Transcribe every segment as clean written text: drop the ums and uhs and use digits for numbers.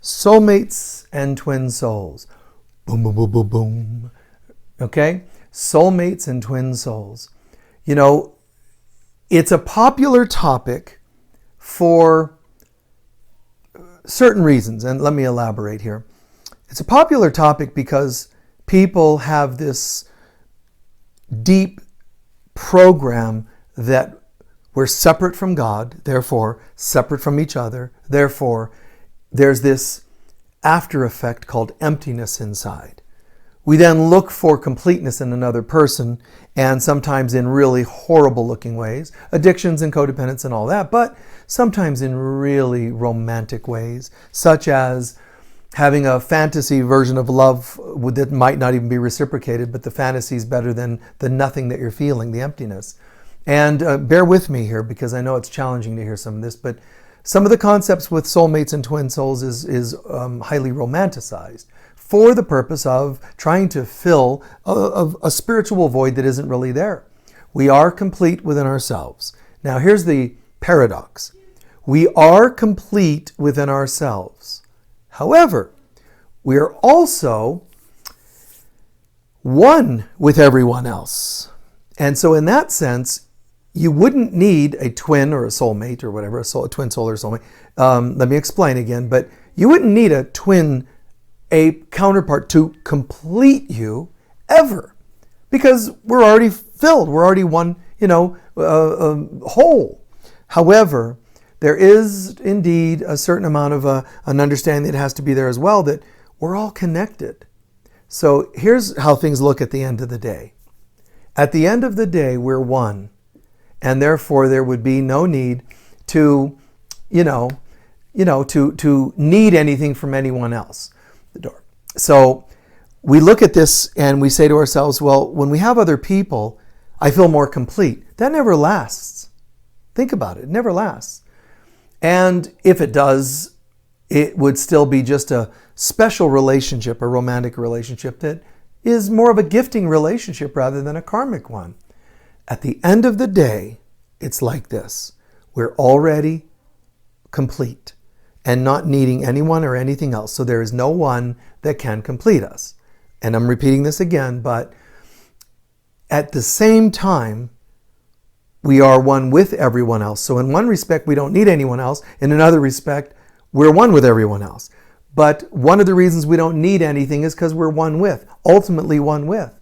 Soulmates and twin souls. Boom, boom, boom, boom, boom. Okay? Soulmates and twin souls. You know, it's a popular topic for certain reasons, and let me elaborate here. It's a popular topic because people have this deep program that we're separate from God, therefore separate from each other, therefore there's this after effect called emptiness inside. We then look for completeness in another person, and sometimes in really horrible looking ways, addictions and codependence and all that, but sometimes in really romantic ways, such as having a fantasy version of love that might not even be reciprocated, but the fantasy is better than the nothing that you're feeling, the emptiness. And bear with me here, because I know it's challenging to hear some of this, but some of the concepts with soulmates and twin souls is highly romanticized for the purpose of trying to fill a spiritual void that isn't really there. We are complete within ourselves. Now here's the paradox. We are complete within ourselves. However, we are also one with everyone else. And so in that sense, you wouldn't need a twin or a soulmate or whatever, a twin soul or soulmate. Let me explain again, but you wouldn't need a twin, a counterpart to complete you ever, because we're already filled. We're already one, whole. However, there is indeed a certain amount of an understanding that has to be there as well, that we're all connected. So here's how things look at the end of the day. At the end of the day, we're one. And therefore, there would be no need to, to need anything from anyone else. The door. So we look at this and we say to ourselves, well, when we have other people, I feel more complete. That never lasts. Think about it. It never lasts. And if it does, it would still be just a special relationship, a romantic relationship that is more of a gifting relationship rather than a karmic one. At the end of the day, it's like this. We're already complete and not needing anyone or anything else. So there is no one that can complete us. And I'm repeating this again, but at the same time, we are one with everyone else. So in one respect, we don't need anyone else. In another respect, we're one with everyone else. But one of the reasons we don't need anything is because we're one with, ultimately one with.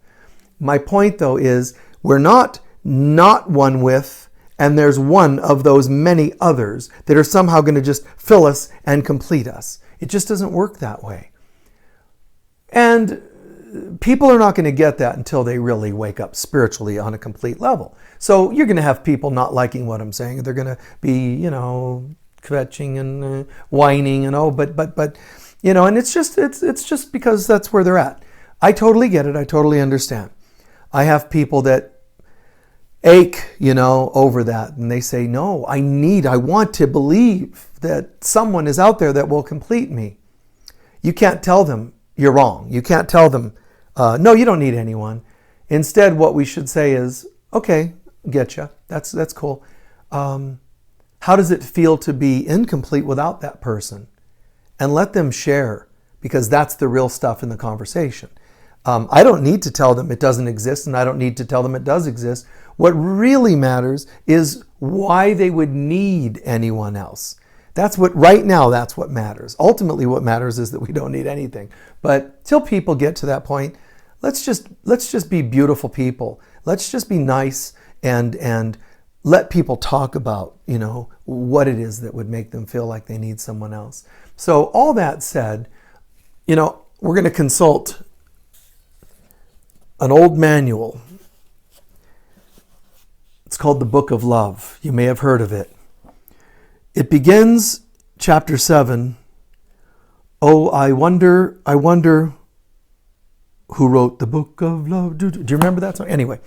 My point, though, is we're not one with, and there's one of those many others that are somehow going to just fill us and complete us. It just doesn't work that way. And people are not going to get that until they really wake up spiritually on a complete level. So you're going to have people not liking what I'm saying. They're going to be, kvetching and whining and and it's just because that's where they're at. I totally get it. I totally understand. I have people that ache, over that, and they say, no, I want to believe that someone is out there that will complete me. You can't tell them you're wrong. You can't tell them, no, you don't need anyone. Instead, what we should say is, okay, getcha. That's cool. How does it feel to be incomplete without that person? And let them share, because that's the real stuff in the conversation. I don't need to tell them it doesn't exist, and I don't need to tell them it does exist. What really matters is why they would need anyone else. That's what matters. Ultimately, what matters is that we don't need anything. But till people get to that point, let's just be beautiful people. Let's just be nice and let people talk about, what it is that would make them feel like they need someone else. So all that said, we're going to consult an old manual. It's called the Book of Love. You may have heard of it. It begins, chapter 7. Oh, I wonder who wrote the Book of Love. Do you remember that song? Anyway,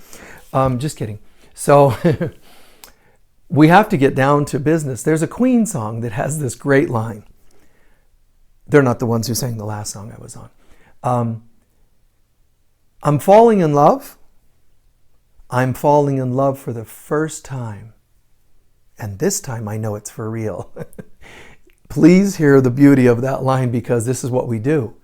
just kidding. So we have to get down to business. There's a Queen song that has this great line. They're not the ones who sang the last song I was on. I'm falling in love. I'm falling in love for the first time. And this time I know it's for real. please hear the beauty of that line, because this is what we do.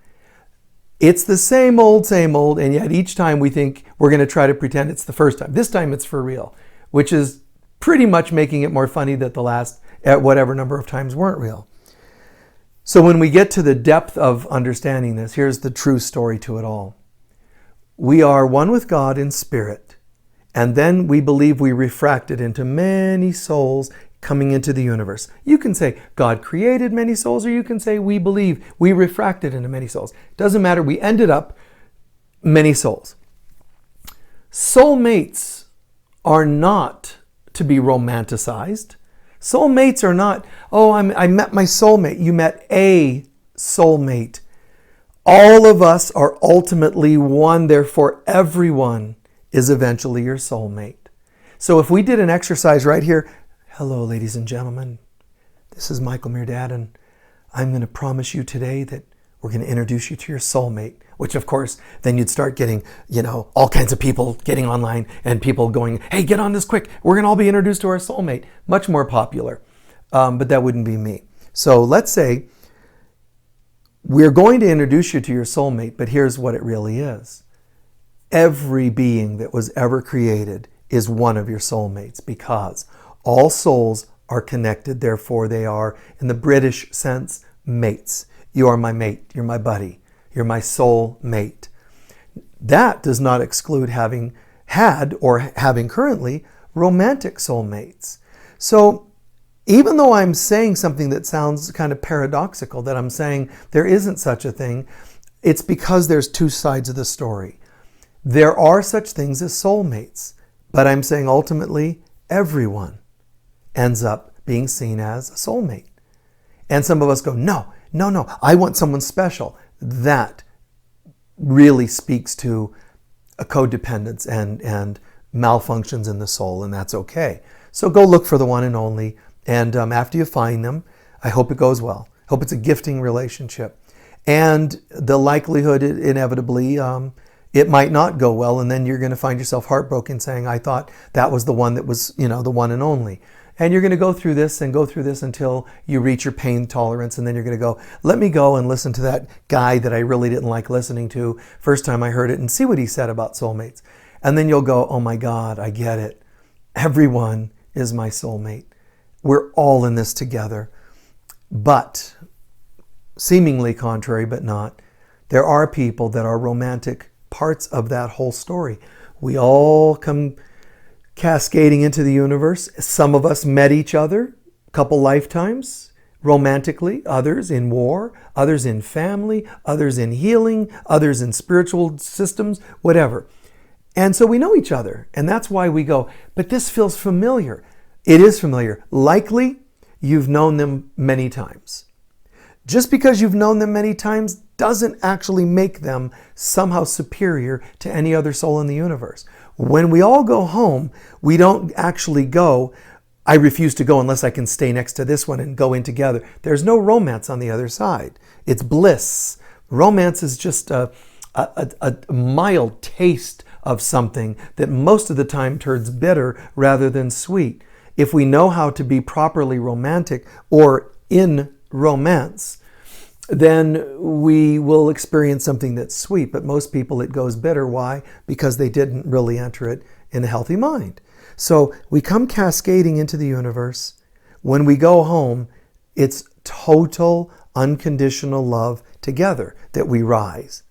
It's the same old, and yet each time we think we're going to try to pretend it's the first time. This time it's for real, which is pretty much making it more funny that the last, at whatever number of times, weren't real. So when we get to the depth of understanding this, here's the true story to it all. We are one with God in spirit, and then we believe we refracted into many souls coming into the universe. You can say God created many souls, or you can say we believe we refracted into many souls. Doesn't matter, we ended up many souls. Soulmates are not to be romanticized. Soulmates are not, oh, I met my soulmate. You met a soulmate. All of us are ultimately one, therefore everyone is eventually your soulmate. So if we did an exercise right here, hello, ladies and gentlemen, this is Michael Mirdad, and I'm going to promise you today that we're going to introduce you to your soulmate, which of course, then you'd start getting, all kinds of people getting online and people going, hey, get on this quick. We're going to all be introduced to our soulmate. Much more popular, but that wouldn't be me. So let's say we're going to introduce you to your soulmate, but here's what it really is. Every being that was ever created is one of your soulmates, because all souls are connected, therefore they are, in the British sense, mates. You are my mate, you're my buddy, you're my soul mate. That does not exclude having had or having currently romantic soulmates. So even though I'm saying something that sounds kind of paradoxical, that I'm saying there isn't such a thing, it's because there's two sides of the story. There are such things as soulmates, but I'm saying ultimately everyone ends up being seen as a soulmate. And some of us go, no, I want someone special. That really speaks to a codependence and malfunctions in the soul, and that's okay. So go look for the one and only, and after you find them, I hope it goes well. Hope it's a gifting relationship. And the likelihood, inevitably, it might not go well, and then you're going to find yourself heartbroken saying, I thought that was the one that was, the one and only. And you're going to go through this until you reach your pain tolerance. And then you're going to go, let me go and listen to that guy that I really didn't like listening to first time I heard it and see what he said about soulmates. And then you'll go, oh my God, I get it. Everyone is my soulmate. We're all in this together. But seemingly contrary, but not, there are people that are romantic parts of that whole story. We all come cascading into the universe. Some of us met each other a couple lifetimes romantically, others in war, others in family, others in healing, others in spiritual systems, whatever. And so we know each other. And that's why we go, but this feels familiar. It is familiar. Likely you've known them many times. Just because you've known them many times doesn't actually make them somehow superior to any other soul in the universe. When we all go home, we don't actually go, I refuse to go unless I can stay next to this one and go in together. There's no romance on the other side. It's bliss. Romance is just a mild taste of something that most of the time turns bitter rather than sweet. If we know how to be properly romantic or in romance, then we will experience something that's sweet. But most people, it goes bitter. Why? Because they didn't really enter it in a healthy mind. So we come cascading into the universe. When we go home, it's total unconditional love together that we rise.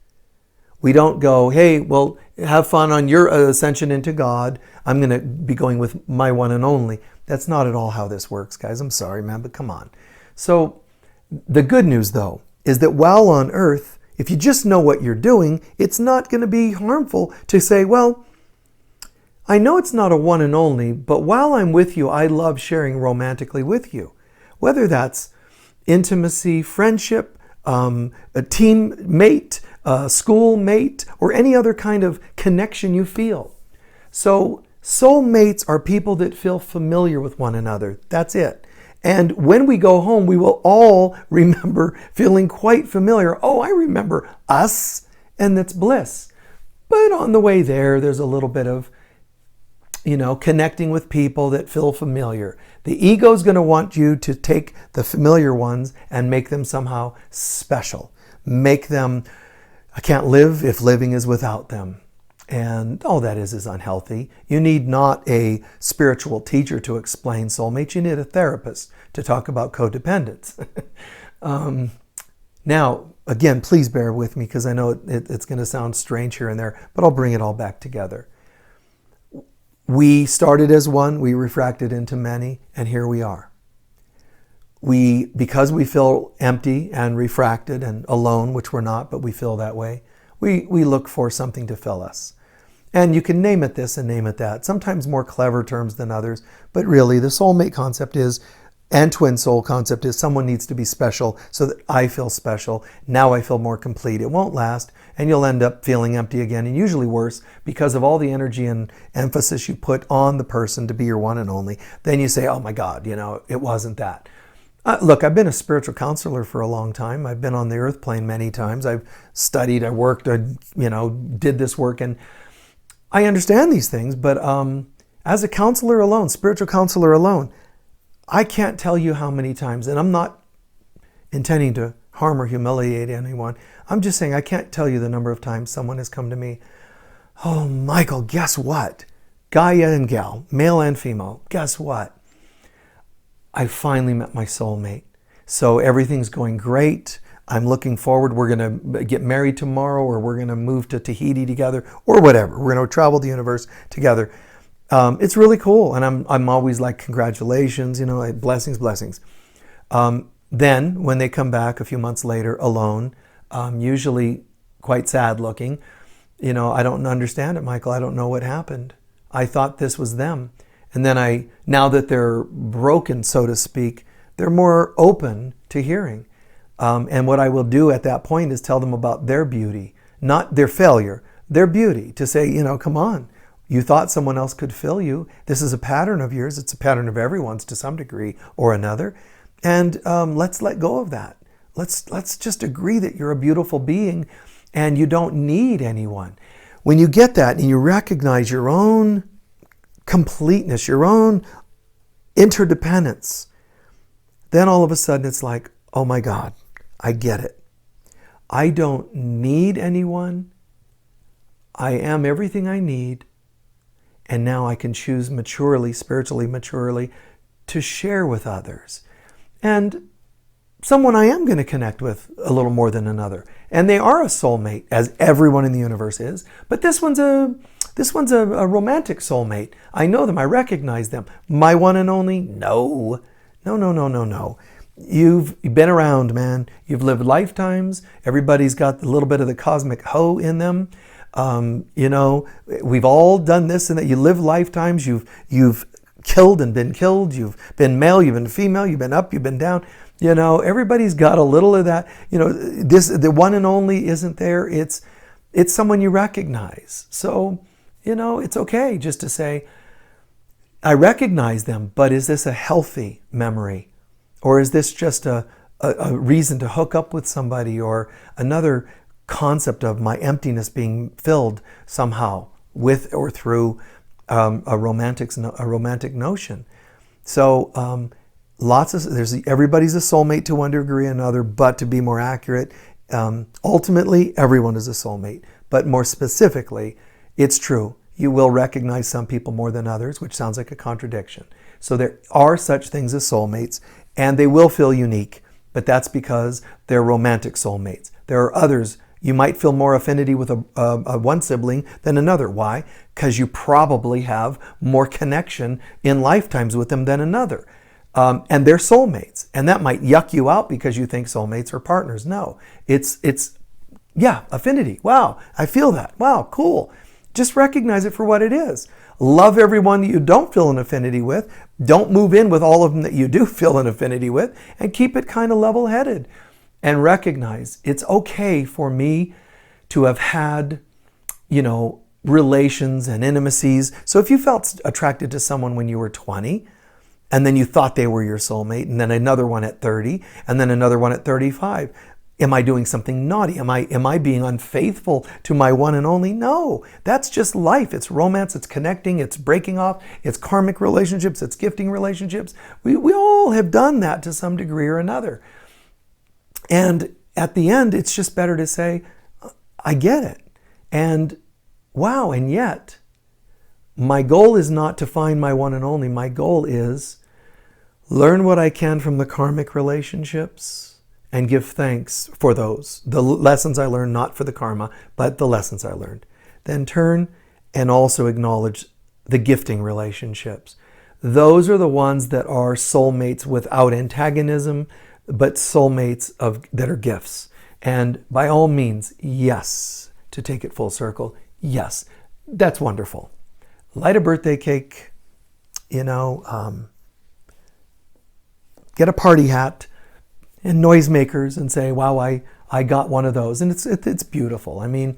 We don't go, hey, well, have fun on your ascension into God. I'm going to be going with my one and only. That's not at all how this works, guys. I'm sorry, man, but come on. So the good news, though, is that while on earth, if you just know what you're doing, it's not going to be harmful to say, well, I know it's not a one and only, but while I'm with you, I love sharing romantically with you. Whether that's intimacy, friendship, a teammate, a schoolmate, or any other kind of connection you feel. So soulmates are people that feel familiar with one another. That's it. And when we go home, we will all remember feeling quite familiar. Oh, I remember us, and that's bliss. But on the way there, there's a little bit of, connecting with people that feel familiar. The ego is going to want you to take the familiar ones and make them somehow special. Make them, I can't live if living is without them. And all that is unhealthy. You need not a spiritual teacher to explain soulmates. You need a therapist to talk about codependence. Now, again, please bear with me because I know it's going to sound strange here and there, but I'll bring it all back together. We started as one, we refracted into many, and here we are. Because we feel empty and refracted and alone, which we're not, but we feel that way, we look for something to fill us. And you can name it this and name it that. Sometimes more clever terms than others, but really the soulmate concept is, and twin soul concept is, someone needs to be special so that I feel special. Now I feel more complete. It won't last, and you'll end up feeling empty again, and usually worse because of all the energy and emphasis you put on the person to be your one and only. Then you say, oh my God, it wasn't that. Look, I've been a spiritual counselor for a long time. I've been on the earth plane many times. I've studied, I worked, I did this work, and I understand these things, but as a counselor alone, spiritual counselor alone, I can't tell you how many times, and I'm not intending to harm or humiliate anyone. I'm just saying I can't tell you the number of times someone has come to me, oh, Michael, guess what? Guy and gal, male and female, guess what? I finally met my soulmate. So everything's going great. I'm looking forward. We're going to get married tomorrow, or we're going to move to Tahiti together, or whatever. We're going to travel the universe together. It's really cool. And I'm always like, congratulations, blessings. Then when they come back a few months later alone, usually quite sad looking, I don't understand it, Michael. I don't know what happened. I thought this was them. And then now that they're broken, so to speak, they're more open to hearing. And what I will do at that point is tell them about their beauty, not their failure, their beauty, to say, come on, you thought someone else could fill you. This is a pattern of yours. It's a pattern of everyone's to some degree or another. And let's let go of that. Let's just agree that you're a beautiful being and you don't need anyone. When you get that and you recognize your own completeness, your own interdependence, then all of a sudden it's like, oh my God, I get it. I don't need anyone. I am everything I need. And now I can choose maturely, spiritually maturely, to share with others. And someone I am going to connect with a little more than another. And they are a soulmate, as everyone in the universe is. But this one's a romantic soulmate. I know them. I recognize them. My one and only? No. No. You've been around, man. You've lived lifetimes. Everybody's got a little bit of the cosmic hoe in them. We've all done this and that. You live lifetimes. You've killed and been killed. You've been male. You've been female. You've been up. You've been down. Everybody's got a little of that. The one and only isn't there. It's someone you recognize. So, it's okay just to say, I recognize them, but is this a healthy memory? Or is this just a reason to hook up with somebody, or another concept of my emptiness being filled somehow with or through a romantic notion? So everybody's a soulmate to one degree or another, but to be more accurate, ultimately everyone is a soulmate. But more specifically, it's true. You will recognize some people more than others, which sounds like a contradiction. So there are such things as soulmates, and they will feel unique, but that's because they're romantic soulmates. There are others. You might feel more affinity with a one sibling than another. Why? Because you probably have more connection in lifetimes with them than another. And they're soulmates. And that might yuck you out because you think soulmates are partners. No, it's affinity. Wow, I feel that. Wow, cool. Just recognize it for what it is. Love everyone that you don't feel an affinity with. Don't move in with all of them that you do feel an affinity with, and keep it kind of level-headed. And recognize it's okay for me to have had, relations and intimacies. So if you felt attracted to someone when you were 20, and then you thought they were your soulmate, and then another one at 30, and then another one at 35, Am I doing something naughty? Am I being unfaithful to my one and only? No, that's just life. It's romance, it's connecting, it's breaking off, it's karmic relationships, it's gifting relationships. We all have done that to some degree or another. And at the end, it's just better to say, I get it. And wow, and yet, my goal is not to find my one and only. My goal is learn what I can from the karmic relationships and give thanks for those. The lessons I learned, not for the karma, but the lessons I learned. Then turn and also acknowledge the gifting relationships. Those are the ones that are soulmates without antagonism, but soulmates that are gifts. And by all means, yes, to take it full circle, yes, that's wonderful. Light a birthday cake, get a party hat and noisemakers and say, wow, I got one of those. And it's beautiful. I mean,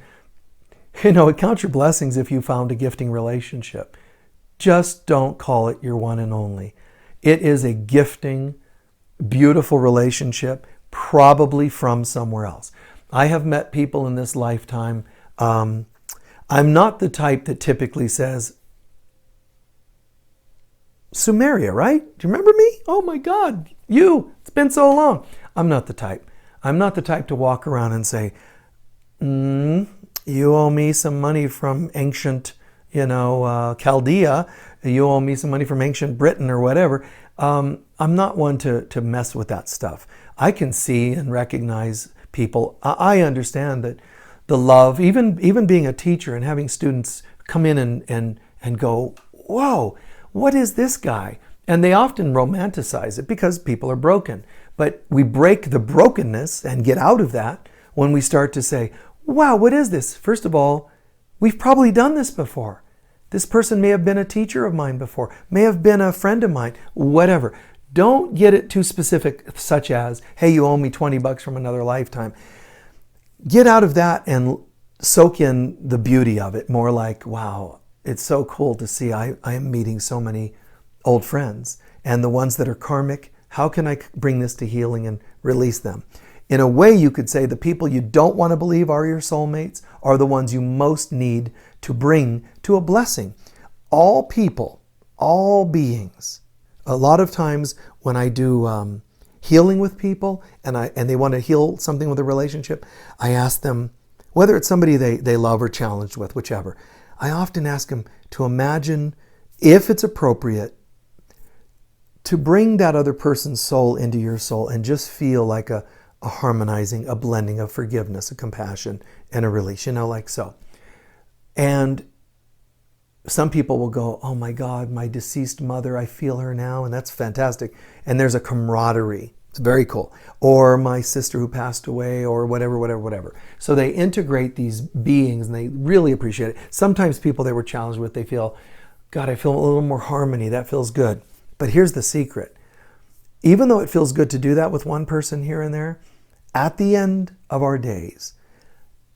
count your blessings if you found a gifting relationship. Just don't call it your one and only. It is a gifting, beautiful relationship, probably from somewhere else. I have met people in this lifetime. I'm not the type that typically says, Sumeria, right? Do you remember me? Oh my God, it's been so long. I'm not the type. I'm not the type to walk around and say, you owe me some money from ancient, Chaldea. You owe me some money from ancient Britain or whatever. I'm not one to mess with that stuff. I can see and recognize people. I understand that the love, even being a teacher and having students come in and go, whoa, what is this guy? And they often romanticize it because people are broken. But we break the brokenness and get out of that when we start to say, wow, what is this? First of all, we've probably done this before. This person may have been a teacher of mine before, may have been a friend of mine, whatever. Don't get it too specific, such as, hey, you owe me $20 from another lifetime. Get out of that and soak in the beauty of it. More like, wow, it's so cool to see I am meeting so many old friends. And the ones that are karmic, how can I bring this to healing and release them? In a way, you could say the people you don't want to believe are your soulmates are the ones you most need to bring to a blessing. All people, all beings. A lot of times when I do healing with people and they want to heal something with a relationship, I ask them, whether it's somebody they love or challenged with, whichever, I often ask them to imagine, if it's appropriate, to bring that other person's soul into your soul and just feel like a harmonizing, a blending of forgiveness, a compassion, and a release, like so. And some people will go, oh my God, my deceased mother, I feel her now, and that's fantastic. And there's a camaraderie. It's very cool. Or my sister who passed away, or whatever. So they integrate these beings and they really appreciate it. Sometimes people they were challenged with, they feel, God, I feel a little more harmony. That feels good. But here's the secret. Even though it feels good to do that with one person here and there, at the end of our days,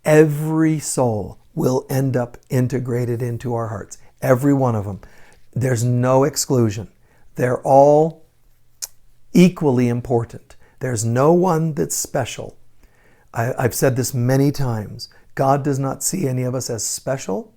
every soul will end up integrated into our hearts. Every one of them. There's no exclusion. They're all equally important. There's no one that's special. I've said this many times. God does not see any of us as special,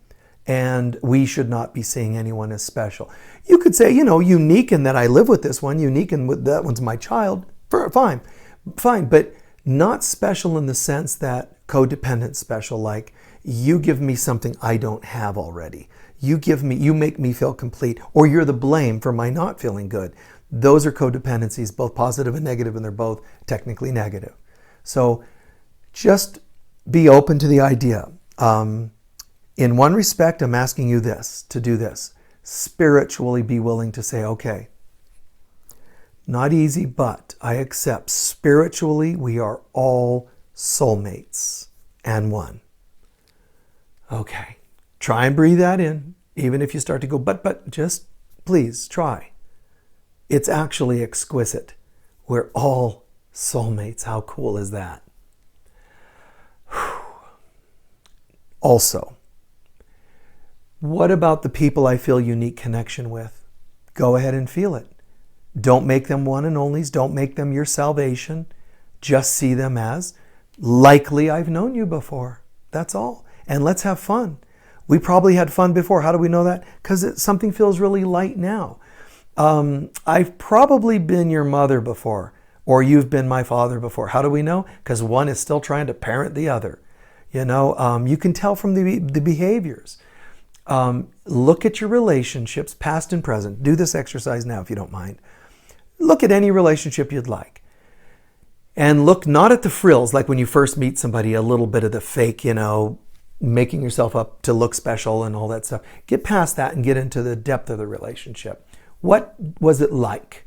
and we should not be seeing anyone as special. You could say, unique in that I live with this one, unique in that one's my child. Fine, but not special in the sense that codependent special, like you give me something I don't have already. You make me feel complete, or you're the blame for my not feeling good. Those are codependencies, both positive and negative, and they're both technically negative. So just be open to the idea. In one respect, I'm asking you to do this. Spiritually be willing to say, okay, not easy, but I accept. Spiritually, we are all soulmates and one. Okay, try and breathe that in. Even if you start to go, but just please try. It's actually exquisite. We're all soulmates. How cool is that? Also, what about the people I feel unique connection with? Go ahead and feel it. Don't make them one and onlys. Don't make them your salvation. Just see them as Likely I've known you before. That's all. And let's have fun. We probably had fun before. How do we know that? Because something feels really light now. I've probably been your mother before, or you've been my father before. How do we know? Because one is still trying to parent the other. You can tell from the behaviors. Look at your relationships, past and present. Do this exercise now if you don't mind. Look at any relationship you'd like. And look not at the frills, like when you first meet somebody, a little bit of the fake, making yourself up to look special and all that stuff. Get past that and get into the depth of the relationship. What was it like?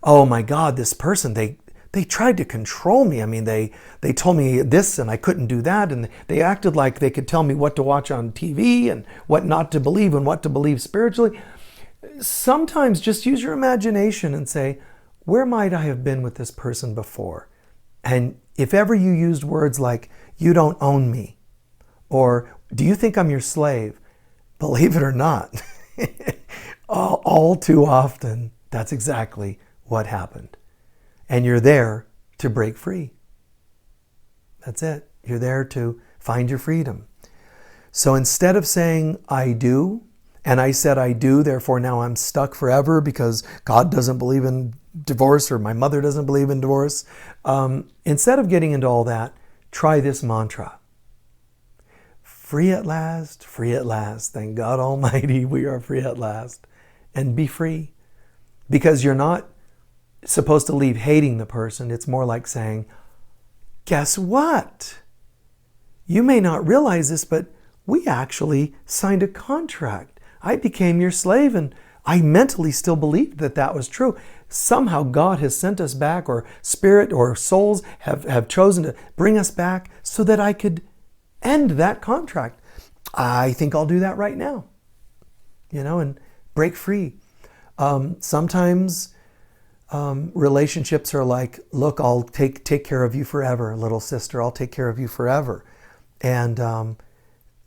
Oh my God, this person, they tried to control me. I mean, they told me this and I couldn't do that. And they acted like they could tell me what to watch on TV and what not to believe and what to believe spiritually. Sometimes just use your imagination and say, where might I have been with this person before? And if ever you used words like, you don't own me, or do you think I'm your slave? Believe it or not, all too often, that's exactly what happened. And you're there to break free. That's it. You're there to find your freedom. So instead of saying, I do, and I said I do, therefore now I'm stuck forever because God doesn't believe in divorce or my mother doesn't believe in divorce, instead of getting into all that, try this mantra. Free at last, free at last. Thank God Almighty, we are free at last. And be free. Because you're not supposed to leave hating the person. It's more like saying, guess what? You may not realize this, but we actually signed a contract. I became your slave and I mentally still believed that that was true. Somehow God has sent us back, or spirit or souls have chosen to bring us back so that I could end that contract. I think I'll do that right now, and break free. Sometimes relationships are like, look, I'll take care of you forever, little sister, I'll take care of you forever. And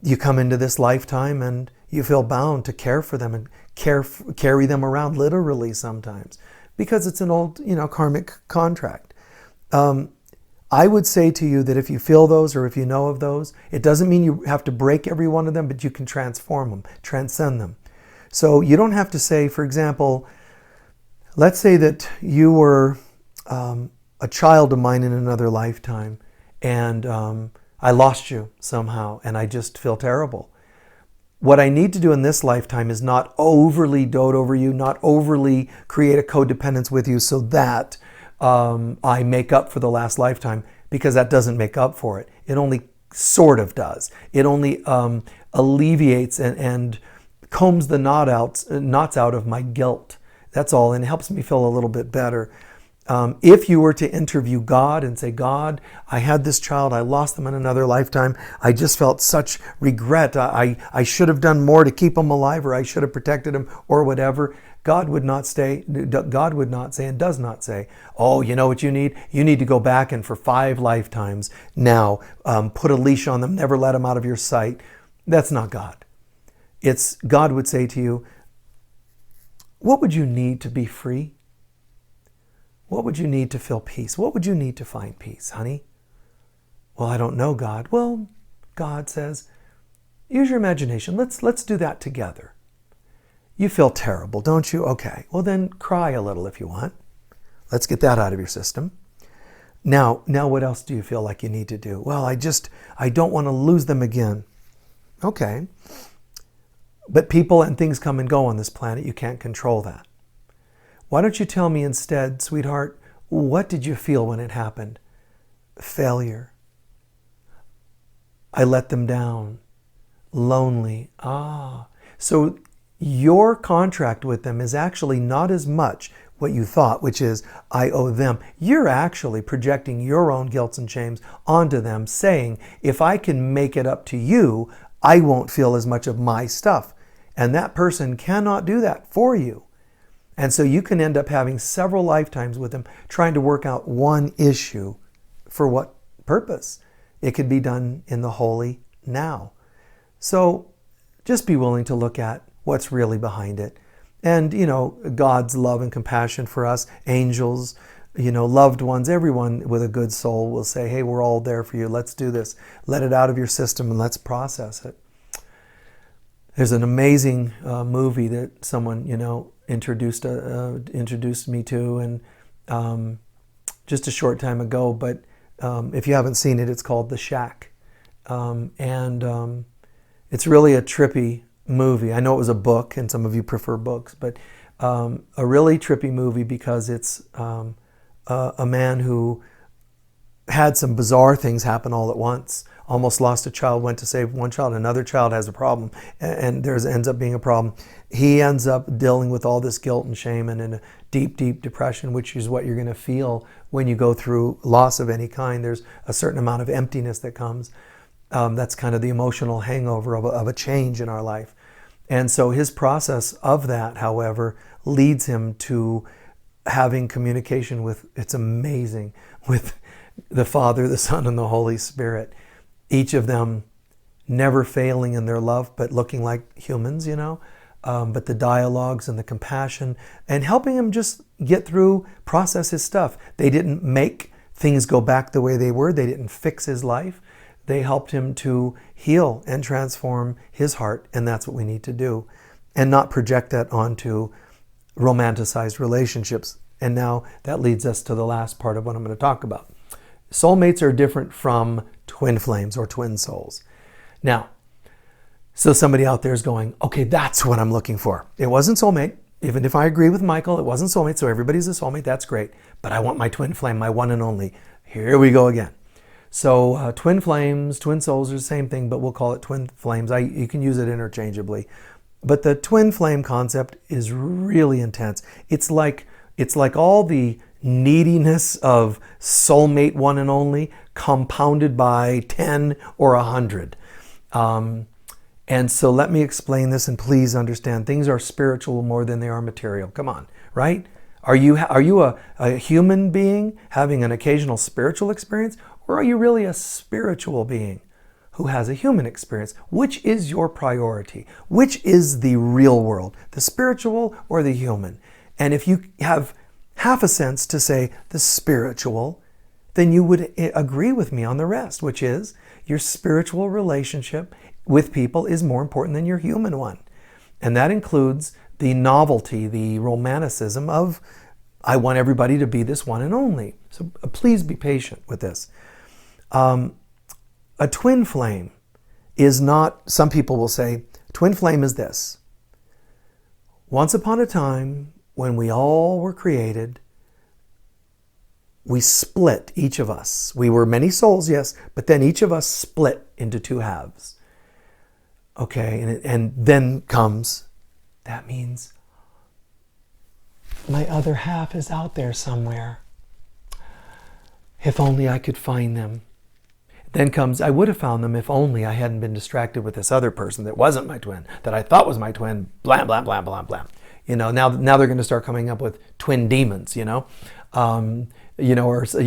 you come into this lifetime and you feel bound to care for them and carry them around literally sometimes because it's an old, karmic contract. I would say to you that if you feel those or if you know of those, it doesn't mean you have to break every one of them, but you can transform them, transcend them. So you don't have to say, for example, let's say that you were a child of mine in another lifetime and I lost you somehow and I just feel terrible. What I need to do in this lifetime is not overly dote over you, not overly create a codependence with you so that I make up for the last lifetime, because that doesn't make up for it. It only sort of does. It only alleviates and combs the knots out of my guilt. That's all, and it helps me feel a little bit better. If you were to interview God and say, God, I had this child, I lost them in another lifetime, I just felt such regret, I should have done more to keep him alive, or I should have protected him, or whatever, God would not say and does not say, oh, you know what you need? You need to go back and for 5 lifetimes now, put a leash on them, never let them out of your sight. That's not God. God would say to you, what would you need to be free? What would you need to feel peace? What would you need to find peace, honey? Well, I don't know, God. Well, God says, use your imagination. Let's do that together. You feel terrible, don't you? Okay. Well, then cry a little if you want. Let's get that out of your system. Now what else do you feel like you need to do? Well, I don't want to lose them again. Okay. But people and things come and go on this planet. You can't control that. Why don't you tell me instead, sweetheart, what did you feel when it happened? Failure. I let them down. Lonely. So your contract with them is actually not as much what you thought, which is, I owe them. You're actually projecting your own guilt and shames onto them, saying, if I can make it up to you, I won't feel as much of my stuff. And that person cannot do that for you. And so you can end up having several lifetimes with them trying to work out one issue. For what purpose? It could be done in the holy now. So just be willing to look at what's really behind it. And, God's love and compassion for us, angels, loved ones, everyone with a good soul will say, hey, we're all there for you. Let's do this. Let it out of your system and let's process it. There's an amazing movie that someone, introduced me to, and just a short time ago. But if you haven't seen it, it's called The Shack. And it's really a trippy movie. I know it was a book, and some of you prefer books, but a really trippy movie because it's a man who had some bizarre things happen all at once. Almost lost a child, went to save one child, another child has a problem, and there ends up being a problem. He ends up dealing with all this guilt and shame and in a deep, deep depression, which is what you're going to feel when you go through loss of any kind. There's a certain amount of emptiness that comes. That's kind of the emotional hangover of a change in our life. And so his process of that, however, leads him to having communication with, it's amazing, with the Father, the Son, and the Holy Spirit. Each of them never failing in their love, but looking like humans, but the dialogues and the compassion and helping him just get through, process his stuff. They didn't make things go back the way they were. They didn't fix his life. They helped him to heal and transform his heart, and that's what we need to do, and not project that onto romanticized relationships. And now that leads us to the last part of what I'm going to talk about. Soulmates are different from twin flames or twin souls. Now, so somebody out there is going, okay, that's what I'm looking for. It wasn't soulmate. Even if I agree with Michael, it wasn't soulmate, so everybody's a soulmate, that's great. But I want my twin flame, my one and only. Here we go again. So twin flames, twin souls are the same thing, but we'll call it twin flames. You can use it interchangeably. But the twin flame concept is really intense. It's like all the neediness of soulmate one and only compounded by 10 or 100. And so let me explain this, and please understand, things are spiritual more than they are material. Come on, right? Are you a human being having an occasional spiritual experience, or are you really a spiritual being who has a human experience? Which is your priority? Which is the real world, the spiritual or the human? And if you have half a sense to say the spiritual, then you would agree with me on the rest, which is your spiritual relationship with people is more important than your human one. And that includes the novelty, the romanticism of, I want everybody to be this one and only. So please be patient with this. A twin flame is not, some people will say, twin flame is this. Once upon a time, when we all were created, we split, each of us. We were many souls, yes, but then each of us split into two halves. Okay, and then comes, that means my other half is out there somewhere. If only I could find them. Then comes, I would have found them if only I hadn't been distracted with this other person that wasn't my twin, that I thought was my twin, blam, blam, blam, blam, blam. Now they're going to start coming up with twin demons,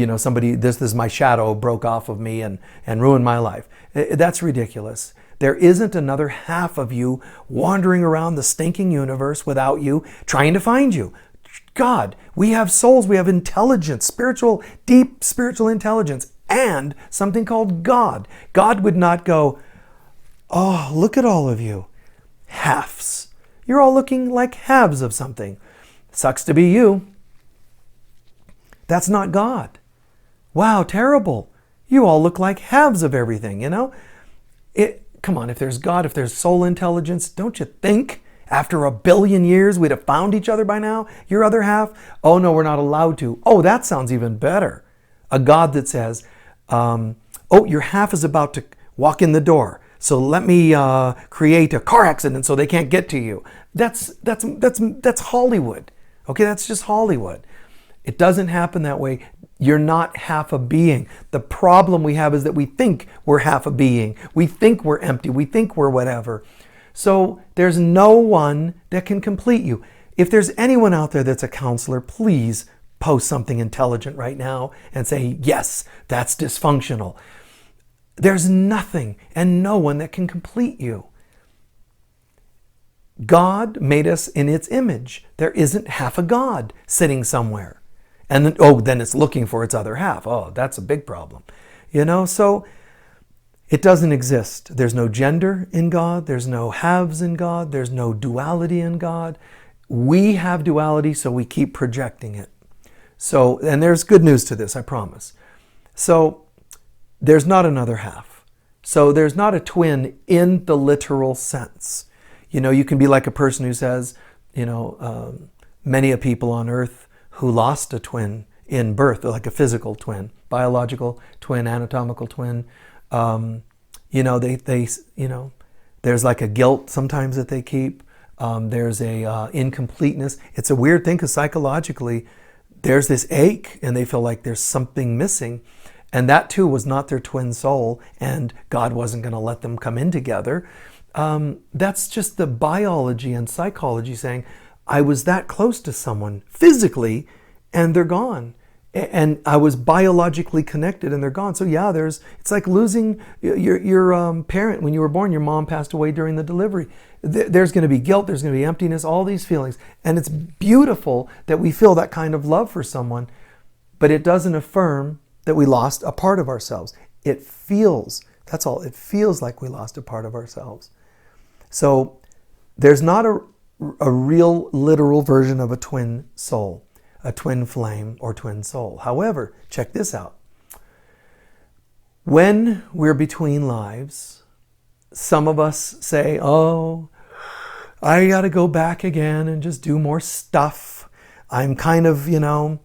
somebody, this is my shadow broke off of me and ruined my life. That's ridiculous. There isn't another half of you wandering around the stinking universe without you, trying to find you. God, we have souls, we have intelligence, deep spiritual intelligence, and something called God. God would not go, oh, look at all of you, halves. You're all looking like halves of something. Sucks to be you. That's not God. Wow, terrible. You all look like halves of everything, Come on, if there's God, if there's soul intelligence, don't you think after 1 billion years we'd have found each other by now? Your other half? Oh no, we're not allowed to. Oh, that sounds even better. A God that says, your half is about to walk in the door, so let me create a car accident so they can't get to you. That's Hollywood. Okay, that's just Hollywood. It doesn't happen that way. You're not half a being. The problem we have is that we think we're half a being. We think we're empty. We think we're whatever. So there's no one that can complete you. If there's anyone out there that's a counselor, please post something intelligent right now and say, yes, that's dysfunctional. There's nothing and no one that can complete you. God made us in its image. There isn't half a God sitting somewhere. And then, oh, then it's looking for its other half. Oh, that's a big problem. You know, so it doesn't exist. There's no gender in God. There's no halves in God. There's no duality in God. We have duality, so we keep projecting it. So, and there's good news to this, I promise. So, there's not another half. So, there's not a twin in the literal sense. You know, you can be like a person who says, you know, many a people on earth who lost a twin in birth, like a physical twin, biological twin, anatomical twin. You know, you know, there's like a guilt sometimes that they keep. There's a incompleteness. It's a weird thing because psychologically, there's this ache and they feel like there's something missing. And that too was not their twin soul, and God wasn't going to let them come in together. That's just the biology and psychology saying, I was that close to someone physically and they're gone. And I was biologically connected and they're gone. So yeah, it's like losing your parent when you were born. Your mom passed away during the delivery. There's going to be guilt, there's going to be emptiness, all these feelings. And it's beautiful that we feel that kind of love for someone, but it doesn't affirm that we lost a part of ourselves. It feels, that's all, it feels like we lost a part of ourselves. So there's not a real literal version of a twin soul, a twin flame or twin soul. However, check this out. When we're between lives, some of us say, oh, I got to go back again and just do more stuff. I'm kind of, you know,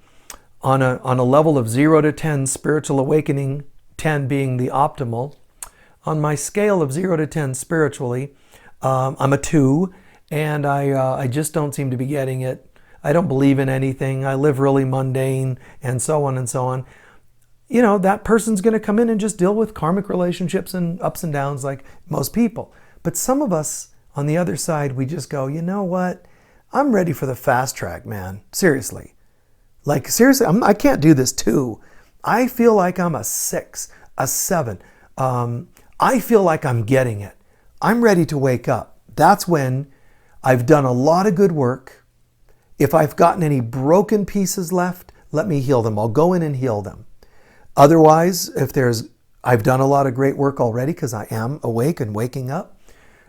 on a level of 0 to 10, spiritual awakening, 10 being the optimal. On my scale of 0 to 10 spiritually, I'm a 2, and I just don't seem to be getting it. I don't believe in anything. I live really mundane, and so on and so on. You know, that person's going to come in and just deal with karmic relationships and ups and downs like most people. But some of us on the other side, we just go, you know what? I'm ready for the fast track, man. Seriously. Like, seriously, I can't do this too. I feel like I'm a 6, a 7. I feel like I'm getting it. I'm ready to wake up. That's when I've done a lot of good work. If I've gotten any broken pieces left, let me heal them. I'll go in and heal them. Otherwise, I've done a lot of great work already because I am awake and waking up.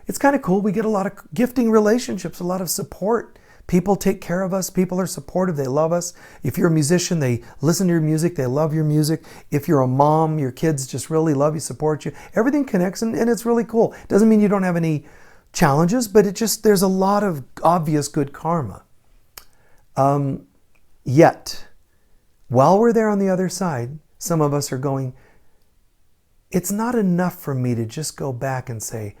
It's kind of cool. We get a lot of gifting relationships, a lot of support. People take care of us. People are supportive. They love us. If you're a musician, they listen to your music. They love your music. If you're a mom, your kids just really love you, support you. Everything connects, and it's really cool. Doesn't mean you don't have any challenges, but there's a lot of obvious good karma. Yet, while we're there on the other side, some of us are going, it's not enough for me to just go back and say,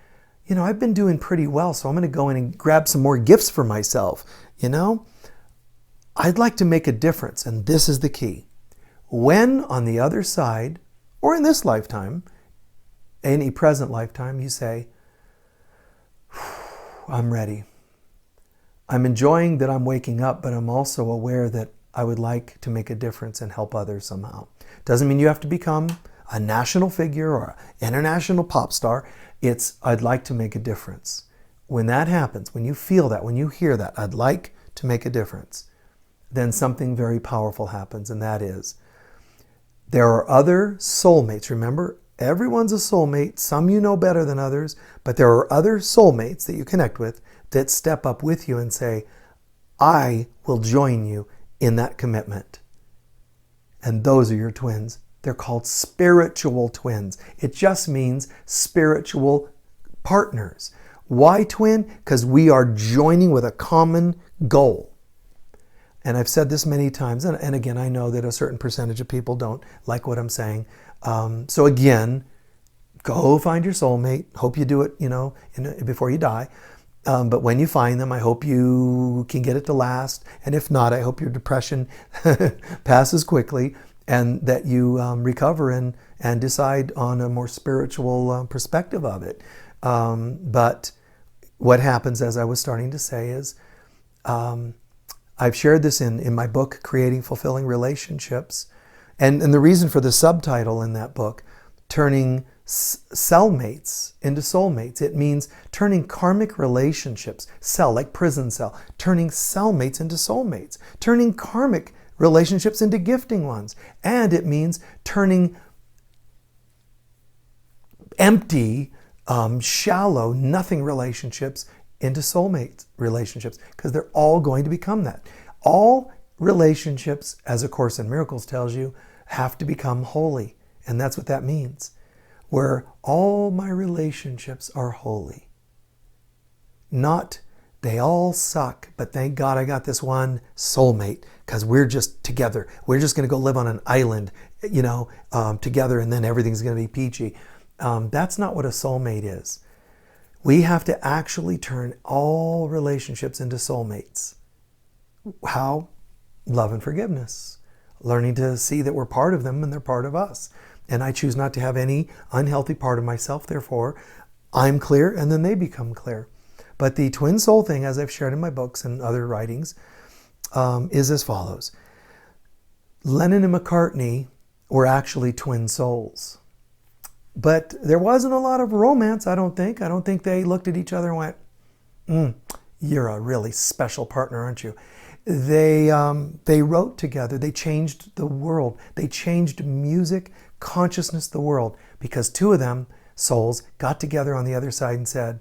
you know, I've been doing pretty well, so I'm going to go in and grab some more gifts for myself. You know, I'd like to make a difference, and this is the key. When on the other side, or in this lifetime, any present lifetime, you say, I'm ready. I'm enjoying that I'm waking up, but I'm also aware that I would like to make a difference and help others somehow. Doesn't mean you have to become a national figure or an international pop star. It's, I'd like to make a difference. When that happens, when you feel that, when you hear that, I'd like to make a difference, then something very powerful happens, and that is, there are other soulmates. Remember, everyone's a soulmate. Some you know better than others, but there are other soulmates that you connect with that step up with you and say, I will join you in that commitment. And those are your twins. They're called spiritual twins. It just means spiritual partners. Why twin? Because we are joining with a common goal. And I've said this many times, and again, I know that a certain percentage of people don't like what I'm saying. So again, go find your soulmate. Hope you do it, you know, before you die. But when you find them, I hope you can get it to last. And if not, I hope your depression passes quickly and that you recover and decide on a more spiritual perspective of it. But what happens, as I was starting to say, is I've shared this in my book, Creating Fulfilling Relationships. And the reason for the subtitle in that book, Turning Cellmates into Soulmates. It means turning karmic relationships, cell, like prison cell, turning cellmates into soulmates, turning karmic relationships into gifting ones. And it means turning empty, shallow, nothing relationships into soulmate relationships, because they're all going to become that. All relationships, as A Course in Miracles tells you, have to become holy. And that's what that means. Where all my relationships are holy. Not, they all suck, but thank God I got this one soulmate, because we're just together. We're just going to go live on an island, together, and then everything's going to be peachy. That's not what a soulmate is. We have to actually turn all relationships into soulmates. How? Love and forgiveness. Learning to see that we're part of them and they're part of us. And I choose not to have any unhealthy part of myself. Therefore, I'm clear and then they become clear. But the twin soul thing, as I've shared in my books and other writings, is as follows. Lennon and McCartney were actually twin souls. But there wasn't a lot of romance, I don't think. I don't think they looked at each other and went, you're a really special partner, aren't you? They wrote together. They changed the world. They changed music, consciousness, the world. Because two of them, souls, got together on the other side and said,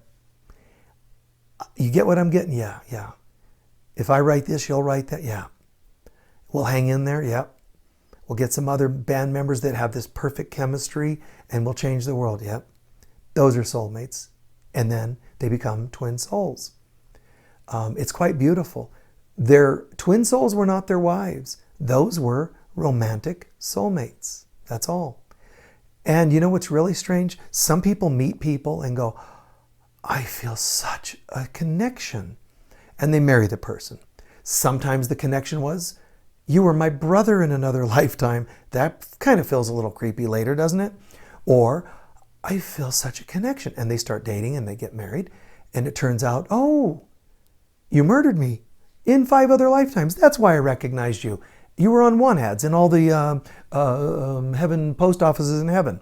you get what I'm getting? Yeah. If I write this, you'll write that? Yeah. We'll hang in there? Yep. We'll get some other band members that have this perfect chemistry and we'll change the world. Yep. Those are soulmates. And then they become twin souls. It's quite beautiful. Their twin souls were not their wives. Those were romantic soulmates. That's all. And you know what's really strange? Some people meet people and go, I feel such a connection. And they marry the person. Sometimes the connection was, you were my brother in another lifetime. That kind of feels a little creepy later, doesn't it? Or, I feel such a connection. And they start dating and they get married. And it turns out, oh, you murdered me in 5 other lifetimes. That's why I recognized you. You were on one ads in all the heaven post offices in heaven.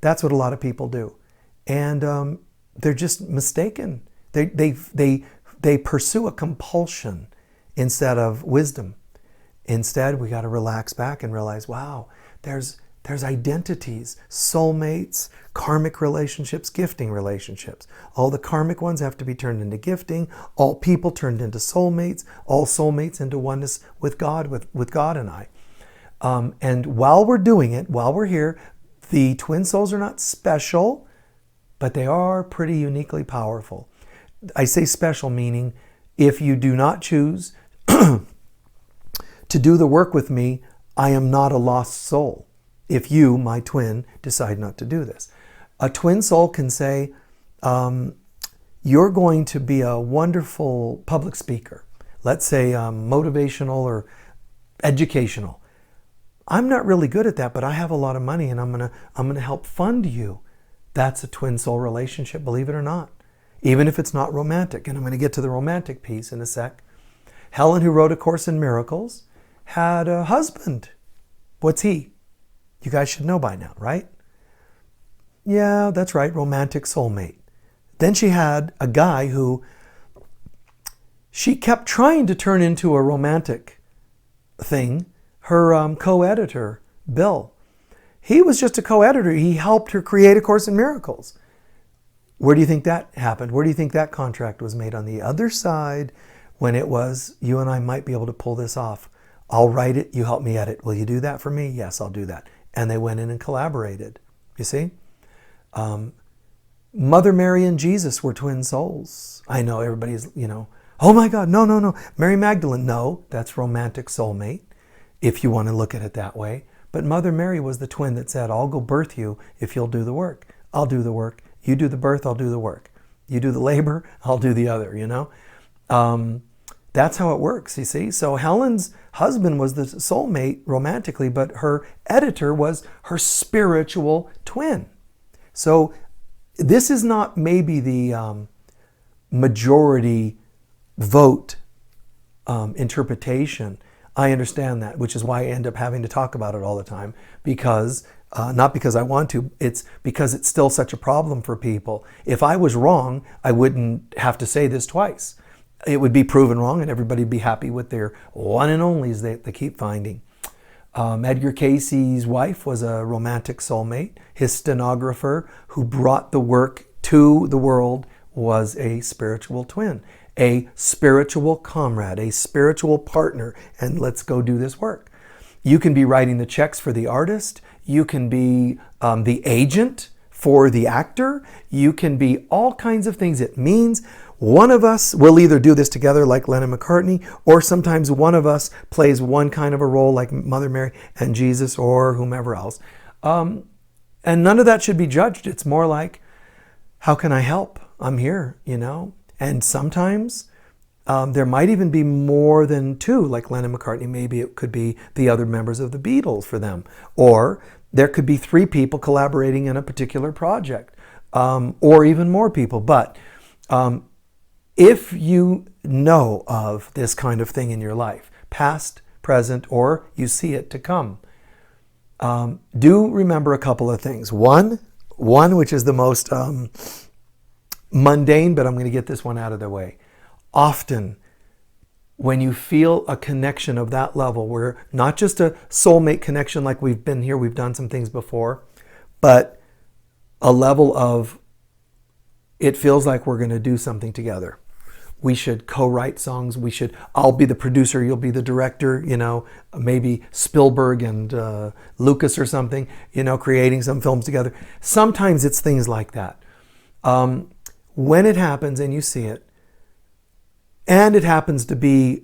That's what a lot of people do. And they're just mistaken. They pursue a compulsion instead of wisdom. Instead, we got to relax back and realize, wow, there's identities, soulmates, karmic relationships, gifting relationships. All the karmic ones have to be turned into gifting. All people turned into soulmates. All soulmates into oneness with God, with God and I. And while we're doing it, while we're here, the twin souls are not special, but they are pretty uniquely powerful. I say special meaning, if you do not choose to do the work with me, I am not a lost soul. If you, my twin, decide not to do this. A twin soul can say, you're going to be a wonderful public speaker. Let's say motivational or educational. I'm not really good at that, but I have a lot of money and I'm gonna help fund you. That's a twin soul relationship, believe it or not. Even if it's not romantic. And I'm going to get to the romantic piece in a sec. Helen, who wrote A Course in Miracles, had a husband. What's he? You guys should know by now, right? Yeah, that's right, romantic soulmate. Then she had a guy who she kept trying to turn into a romantic thing. Her co-editor, Bill. He was just a co-editor. He helped her create A Course in Miracles. Where do you think that happened? Where do you think that contract was made? On the other side, when it was, you and I might be able to pull this off. I'll write it, you help me edit. Will you do that for me? Yes, I'll do that. And they went in and collaborated. You see? Mother Mary and Jesus were twin souls. I know everybody's, oh my God, no. Mary Magdalene, no, that's romantic soulmate, if you want to look at it that way. But Mother Mary was the twin that said, I'll go birth you if you'll do the work. I'll do the work. You do the birth, I'll do the work. You do the labor, I'll do the other, That's how it works, you see. So Helen's husband was the soulmate romantically, but her editor was her spiritual twin. So this is not maybe the majority vote interpretation. I understand that, which is why I end up having to talk about it all the time, because not because I want to, it's because it's still such a problem for people. If I was wrong, I wouldn't have to say this twice. it would be proven wrong and everybody would be happy with their one and onlys they keep finding. Edgar Cayce's wife was a romantic soulmate. His stenographer who brought the work to the world was a spiritual twin, a spiritual comrade, a spiritual partner, and let's go do this work. You can be writing the checks for the artist. You can be the agent for the actor. You can be all kinds of things. It means one of us will either do this together like Lennon McCartney, or sometimes one of us plays one kind of a role like Mother Mary and Jesus or whomever else. And none of that should be judged. It's more like, how can I help? I'm here, you know? And sometimes there might even be more than two, like Lennon McCartney. Maybe it could be the other members of the Beatles for them. Or there could be three people collaborating in a particular project, or even more people. But if you know of this kind of thing in your life, past, present, or you see it to come, do remember a couple of things. One, which is the most mundane, but I'm going to get this one out of the way. Often, when you feel a connection of that level, where not just a soulmate connection like we've been here, we've done some things before, but a level of it feels like we're going to do something together. We should co-write songs. I'll be the producer, you'll be the director, you know, maybe Spielberg and Lucas or something, you know, creating some films together. Sometimes it's things like that. When it happens and you see it, and it happens to be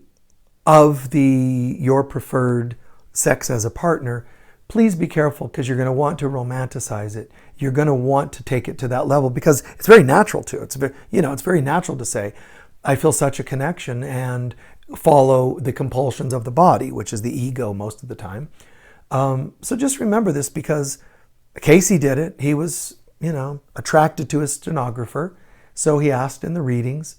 of your preferred sex as a partner, please be careful, because you're going to want to romanticize it. You're going to want to take it to that level because it's very natural to. It's very natural to say, I feel such a connection, and follow the compulsions of the body, which is the ego most of the time. So just remember this, because Cayce did it. He was, attracted to his stenographer. So he asked in the readings,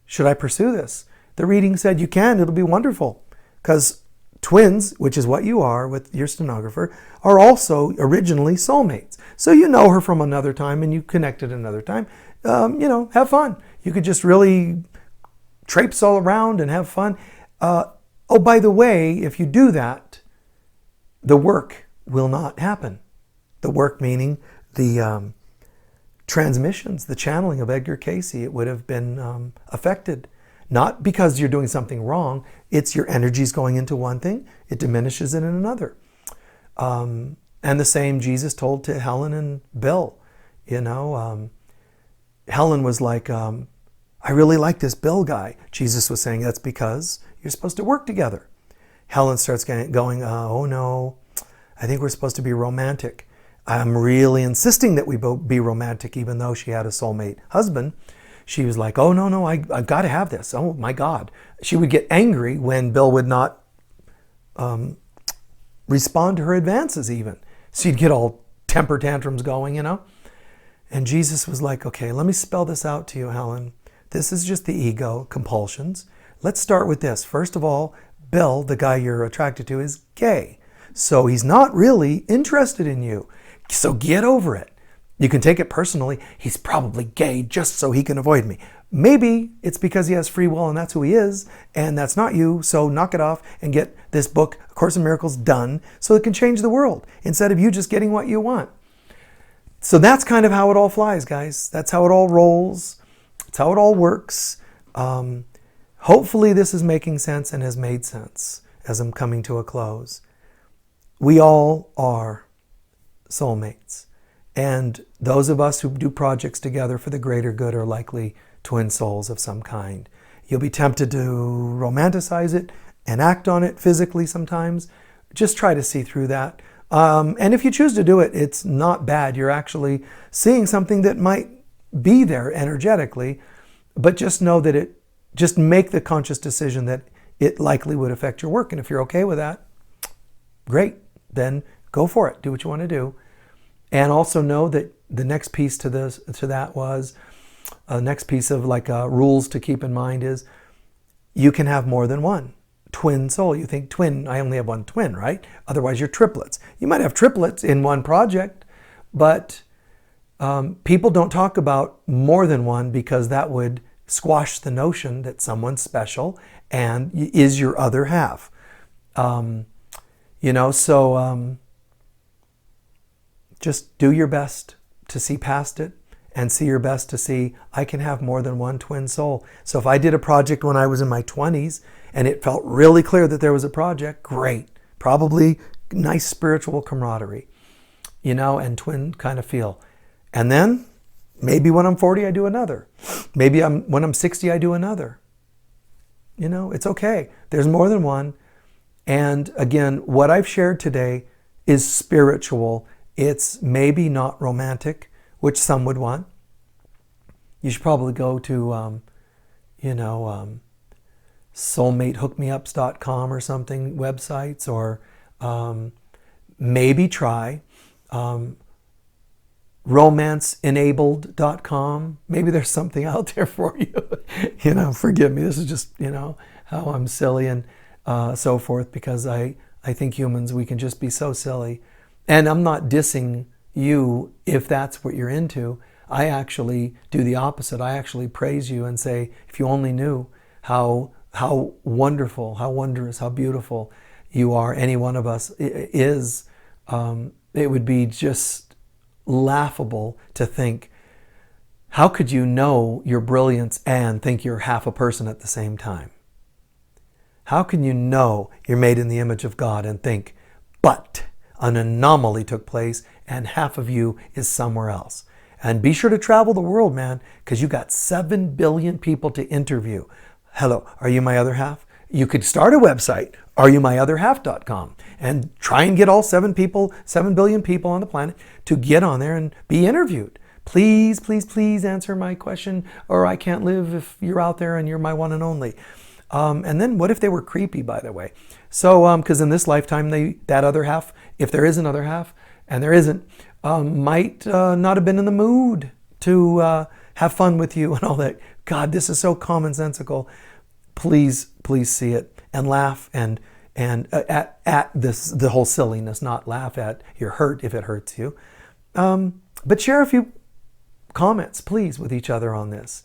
should I pursue this? The reading said, you can, it'll be wonderful. Because twins, which is what you are with your stenographer, are also originally soulmates. So you know her from another time and you connected another time. Have fun. You could just really traipse all around and have fun. Oh, by the way, if you do that, the work will not happen. The work meaning the transmissions, the channeling of Edgar Cayce, it would have been affected. Not because you're doing something wrong, it's your energies going into one thing, it diminishes it in another. And the same Jesus told to Helen and Bill. Helen was like, I really like this Bill guy. Jesus was saying, that's because you're supposed to work together. Helen starts going, oh no, I think we're supposed to be romantic. I'm really insisting that we both be romantic, even though she had a soulmate husband. She was like, oh, no, I've got to have this. Oh, my God. She would get angry when Bill would not respond to her advances even. She'd get all temper tantrums going, And Jesus was like, okay, let me spell this out to you, Helen. This is just the ego, compulsions. Let's start with this. First of all, Bill, the guy you're attracted to, is gay. So he's not really interested in you. So get over it. You can take it personally. He's probably gay just so he can avoid me. Maybe it's because he has free will and that's who he is, and that's not you. So knock it off and get this book, A Course in Miracles, done so it can change the world instead of you just getting what you want. So that's kind of how it all flies, guys. That's how it all rolls. It's how it all works. Hopefully this is making sense and has made sense as I'm coming to a close. We all are soulmates. And those of us who do projects together for the greater good are likely twin souls of some kind. You'll be tempted to romanticize it and act on it physically sometimes. Just try to see through that. And if you choose to do it, it's not bad. You're actually seeing something that might be there energetically, but just know that just make the conscious decision that it likely would affect your work. And if you're okay with that, great. Then go for it. Do what you want to do. And also know that the next piece to that was, next piece of rules to keep in mind is, you can have more than one twin soul. You think twin, I only have one twin, right? Otherwise you're triplets. You might have triplets in one project, but people don't talk about more than one because that would squash the notion that someone's special and is your other half. Just do your best to see past it, and see your best to see, I can have more than one twin soul. So if I did a project when I was in my 20s and it felt really clear that there was a project, great. Probably nice spiritual camaraderie, and twin kind of feel. And then maybe when I'm 40, I do another. Maybe when I'm 60, I do another. It's okay. There's more than one. And again, what I've shared today is spiritual. It's maybe not romantic, which some would want. You should probably go to, soulmatehookmeups.com or something, websites, or maybe try romanceenabled.com. Maybe there's something out there for you. Forgive me. This is just, how I'm silly and so forth, because I think humans, we can just be so silly. And I'm not dissing you if that's what you're into. I actually do the opposite. I actually praise you and say, if you only knew how wonderful, how wondrous, how beautiful you are, any one of us is, it would be just laughable to think, how could you know your brilliance and think you're half a person at the same time? How can you know you're made in the image of God and think, but an anomaly took place and half of you is somewhere else? And be sure to travel the world, man, because you got 7 billion people to interview. Hello, are you my other half? You could start a website, areyoumyotherhalf.com, and try and get all 7 billion people on the planet to get on there and be interviewed. Please, please, please answer my question, or I can't live if you're out there and you're my one and only. And then what if they were creepy, by the way? So, because in this lifetime, that other half, if there is another half, and there isn't, might not have been in the mood to have fun with you and all that. God, this is so commonsensical. Please, please see it and laugh and at this, the whole silliness, not laugh at your hurt if it hurts you. But share a few comments, please, with each other on this.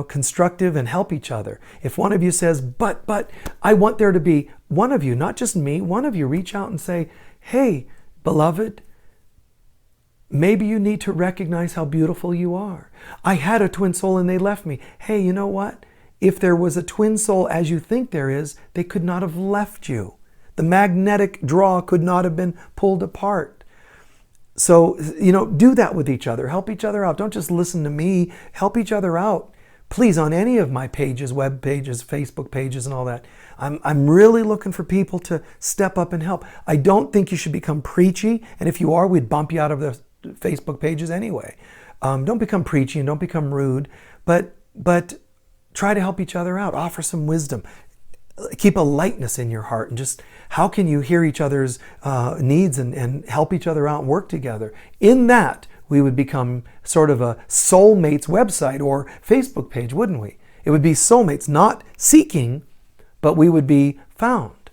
Constructive, and help each other. If one of you says, but I want there to be one of you, not just me, one of you reach out and say, hey, beloved, maybe you need to recognize how beautiful you are. I had a twin soul and they left me. Hey, you know what? If there was a twin soul as you think there is, they could not have left you. The magnetic draw could not have been pulled apart. So, do that with each other. Help each other out. Don't just listen to me. Help each other out. Please, on any of my pages, web pages, Facebook pages, and all that, I'm really looking for people to step up and help. I don't think you should become preachy, and if you are, we'd bump you out of the Facebook pages anyway. Don't become preachy and don't become rude, but try to help each other out. Offer some wisdom. Keep a lightness in your heart, and just how can you hear each other's needs and help each other out and work together? In that, we would become sort of a soulmates website or Facebook page, wouldn't we? It would be soulmates, not seeking, but we would be found.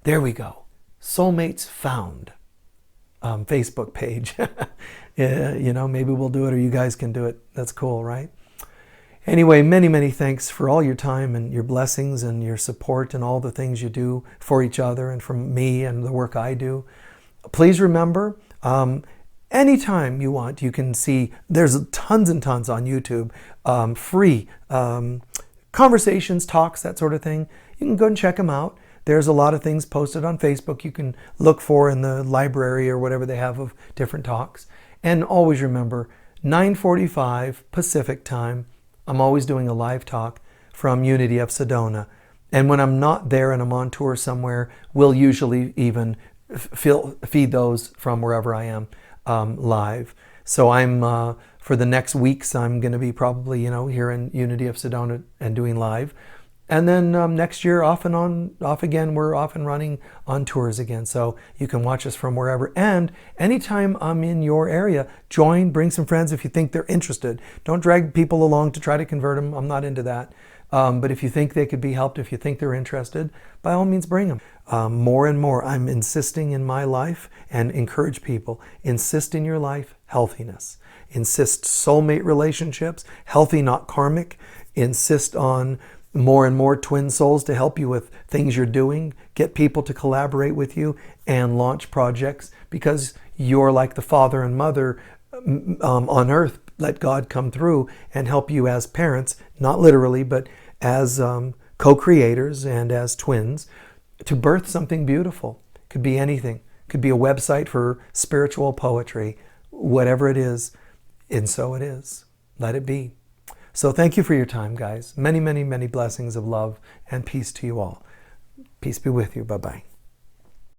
There we go. Soulmates found. Facebook page. Maybe we'll do it, or you guys can do it. That's cool, right? Anyway, many, many thanks for all your time and your blessings and your support and all the things you do for each other and for me and the work I do. Please remember, anytime you want, you can see, there's tons and tons on YouTube, free conversations, talks, that sort of thing. You can go and check them out. There's a lot of things posted on Facebook you can look for in the library or whatever they have of different talks. And always remember, 9:45 Pacific time, I'm always doing a live talk from Unity of Sedona. And when I'm not there and I'm on tour somewhere, we'll usually even feed those from wherever I am live. So I'm, for the next weeks, I'm going to be probably, here in Unity of Sedona and doing live. And then next year, off again, we're off and running on tours again. So you can watch us from wherever. And anytime I'm in your area, bring some friends if you think they're interested. Don't drag people along to try to convert them. I'm not into that. But if you think they could be helped, if you think they're interested, by all means, bring them. More and more, I'm insisting in my life and encourage people, insist in your life healthiness. Insist soulmate relationships, healthy, not karmic. insist on more and more twin souls to help you with things you're doing, get people to collaborate with you and launch projects, because you're like the father and mother on earth. Let God come through and help you as parents, not literally, but as co-creators and as twins, to birth something beautiful. Could be anything. Could be a website for spiritual poetry, whatever it is, and so it is. Let it be. So thank you for your time, guys. Many, many, many blessings of love and peace to you all. Peace be with you. Bye-bye.